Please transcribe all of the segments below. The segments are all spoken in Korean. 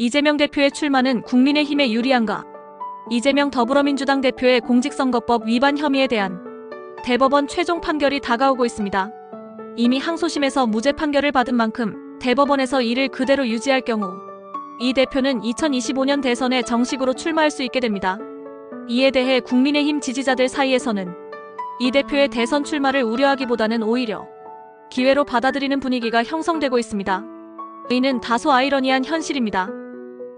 이재명 대표의 출마는 국민의힘에 유리한가? 이재명 더불어민주당 대표의 공직선거법 위반 혐의에 대한 대법원 최종 판결이 다가오고 있습니다. 이미 항소심에서 무죄 판결을 받은 만큼 대법원에서 이를 그대로 유지할 경우 이 대표는 2025년 대선에 정식으로 출마할 수 있게 됩니다. 이에 대해 국민의힘 지지자들 사이에서는 이 대표의 대선 출마를 우려하기보다는 오히려 기회로 받아들이는 분위기가 형성되고 있습니다. 이는 다소 아이러니한 현실입니다.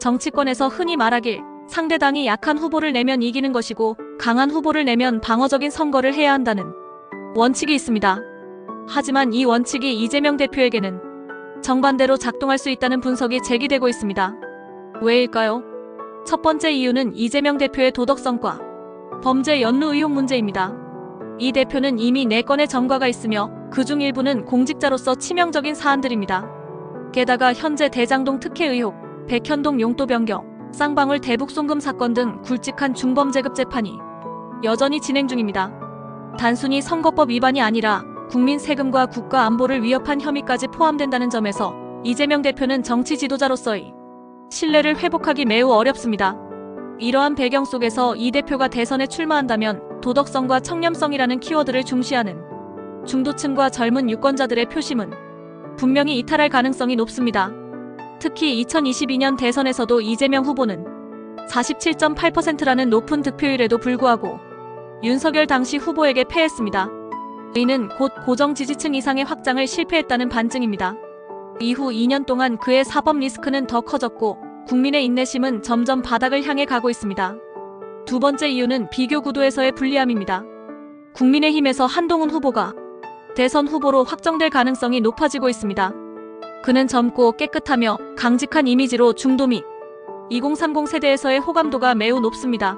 정치권에서 흔히 말하길 상대당이 약한 후보를 내면 이기는 것이고 강한 후보를 내면 방어적인 선거를 해야 한다는 원칙이 있습니다. 하지만 이 원칙이 이재명 대표에게는 정반대로 작동할 수 있다는 분석이 제기되고 있습니다. 왜일까요? 첫 번째 이유는 이재명 대표의 도덕성과 범죄 연루 의혹 문제입니다. 이 대표는 이미 4건의 전과가 있으며 그중 일부는 공직자로서 치명적인 사안들입니다. 게다가 현재 대장동 특혜 의혹, 백현동 용도 변경, 쌍방울 대북 송금 사건 등 굵직한 중범죄급 재판이 여전히 진행 중입니다. 단순히 선거법 위반이 아니라 국민 세금과 국가 안보를 위협한 혐의까지 포함된다는 점에서 이재명 대표는 정치 지도자로서의 신뢰를 회복하기 매우 어렵습니다. 이러한 배경 속에서 이 대표가 대선에 출마한다면 도덕성과 청렴성이라는 키워드를 중시하는 중도층과 젊은 유권자들의 표심은 분명히 이탈할 가능성이 높습니다. 특히 2022년 대선에서도 이재명 후보는 47.8%라는 높은 득표율에도 불구하고 윤석열 당시 후보에게 패했습니다. 이는 곧 고정 지지층 이상의 확장을 실패했다는 반증입니다. 이후 2년 동안 그의 사법 리스크는 더 커졌고 국민의 인내심은 점점 바닥을 향해 가고 있습니다. 두 번째 이유는 비교 구도에서의 불리함입니다. 국민의힘에서 한동훈 후보가 대선 후보로 확정될 가능성이 높아지고 있습니다. 그는 젊고 깨끗하며 강직한 이미지로 중도 및 2030 세대에서의 호감도가 매우 높습니다.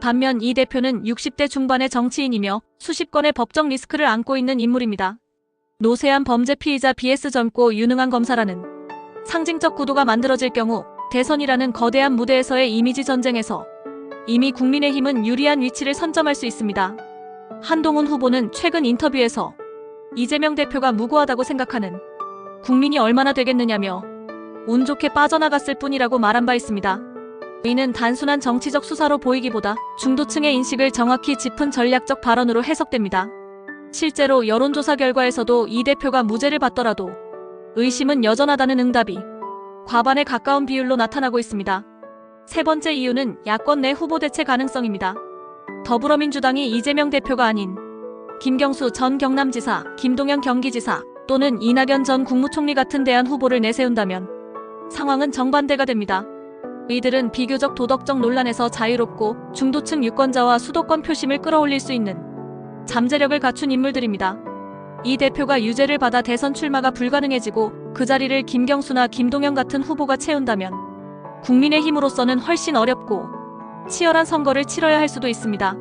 반면 이 대표는 60대 중반의 정치인이며 수십 건의 법적 리스크를 안고 있는 인물입니다. 노세한 범죄 피의자 vs 젊고 유능한 검사라는 상징적 구도가 만들어질 경우 대선이라는 거대한 무대에서의 이미지 전쟁에서 이미 국민의힘은 유리한 위치를 선점할 수 있습니다. 한동훈 후보는 최근 인터뷰에서 이재명 대표가 무고하다고 생각하는 국민이 얼마나 되겠느냐며 운 좋게 빠져나갔을 뿐이라고 말한 바 있습니다. 이는 단순한 정치적 수사로 보이기보다 중도층의 인식을 정확히 짚은 전략적 발언으로 해석됩니다. 실제로 여론조사 결과에서도 이 대표가 무죄를 받더라도 의심은 여전하다는 응답이 과반에 가까운 비율로 나타나고 있습니다. 세 번째 이유는 야권 내 후보 대체 가능성입니다. 더불어민주당이 이재명 대표가 아닌 김경수 전 경남지사, 김동연 경기지사 또는 이낙연 전 국무총리 같은 대안 후보를 내세운다면 상황은 정반대가 됩니다. 이들은 비교적 도덕적 논란에서 자유롭고 중도층 유권자와 수도권 표심을 끌어올릴 수 있는 잠재력을 갖춘 인물들입니다. 이 대표가 유죄를 받아 대선 출마가 불가능해지고 그 자리를 김경수나 김동연 같은 후보가 채운다면 국민의힘으로서는 훨씬 어렵고 치열한 선거를 치러야 할 수도 있습니다.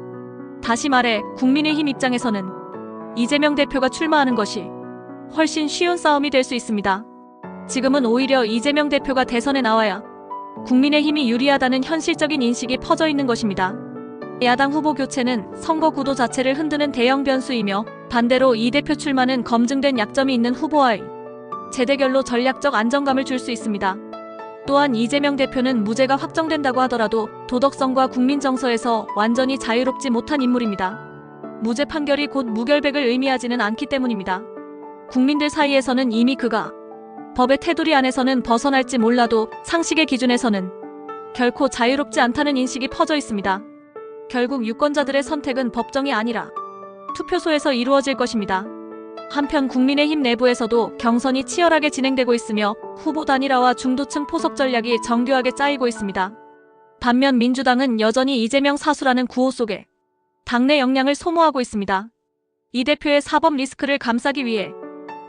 다시 말해 국민의힘 입장에서는 이재명 대표가 출마하는 것이 훨씬 쉬운 싸움이 될 수 있습니다. 지금은 오히려 이재명 대표가 대선에 나와야 국민의힘이 유리하다는 현실적인 인식이 퍼져 있는 것입니다. 야당 후보 교체는 선거 구도 자체를 흔드는 대형 변수이며 반대로 이 대표 출마는 검증된 약점이 있는 후보와의 재대결로 전략적 안정감을 줄 수 있습니다. 또한 이재명 대표는 무죄가 확정된다고 하더라도 도덕성과 국민 정서에서 완전히 자유롭지 못한 인물입니다. 무죄 판결이 곧 무결백을 의미하지는 않기 때문입니다. 국민들 사이에서는 이미 그가 법의 테두리 안에서는 벗어날지 몰라도 상식의 기준에서는 결코 자유롭지 않다는 인식이 퍼져 있습니다. 결국 유권자들의 선택은 법정이 아니라 투표소에서 이루어질 것입니다. 한편 국민의힘 내부에서도 경선이 치열하게 진행되고 있으며 후보 단일화와 중도층 포석 전략이 정교하게 짜이고 있습니다. 반면 민주당은 여전히 이재명 사수라는 구호 속에 당내 역량을 소모하고 있습니다. 이 대표의 사법 리스크를 감싸기 위해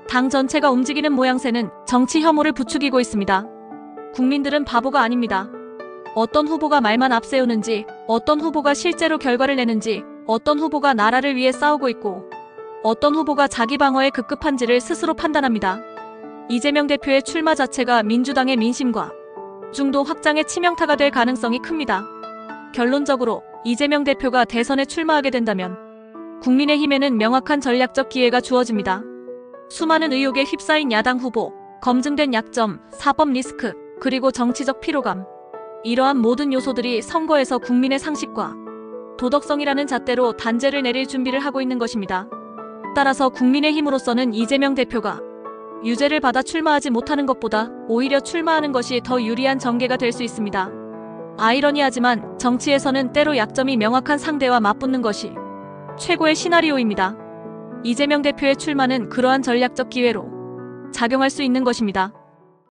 당 전체가 움직이는 모양새는 정치 혐오를 부추기고 있습니다. 국민들은 바보가 아닙니다. 어떤 후보가 말만 앞세우는지, 어떤 후보가 실제로 결과를 내는지, 어떤 후보가 나라를 위해 싸우고 있고 어떤 후보가 자기 방어에 급급한지를 스스로 판단합니다. 이재명 대표의 출마 자체가 민주당의 민심과 중도 확장의 치명타가 될 가능성이 큽니다. 결론적으로 이재명 대표가 대선에 출마하게 된다면 국민의힘에는 명확한 전략적 기회가 주어집니다. 수많은 의혹에 휩싸인 야당 후보, 검증된 약점, 사법 리스크, 그리고 정치적 피로감. 이러한 모든 요소들이 선거에서 국민의 상식과 도덕성이라는 잣대로 단죄를 내릴 준비를 하고 있는 것입니다. 따라서 국민의힘으로서는 이재명 대표가 유죄를 받아 출마하지 못하는 것보다 오히려 출마하는 것이 더 유리한 전개가 될 수 있습니다. 아이러니하지만 정치에서는 때로 약점이 명확한 상대와 맞붙는 것이 최고의 시나리오입니다. 이재명 대표의 출마는 그러한 전략적 기회로 작용할 수 있는 것입니다.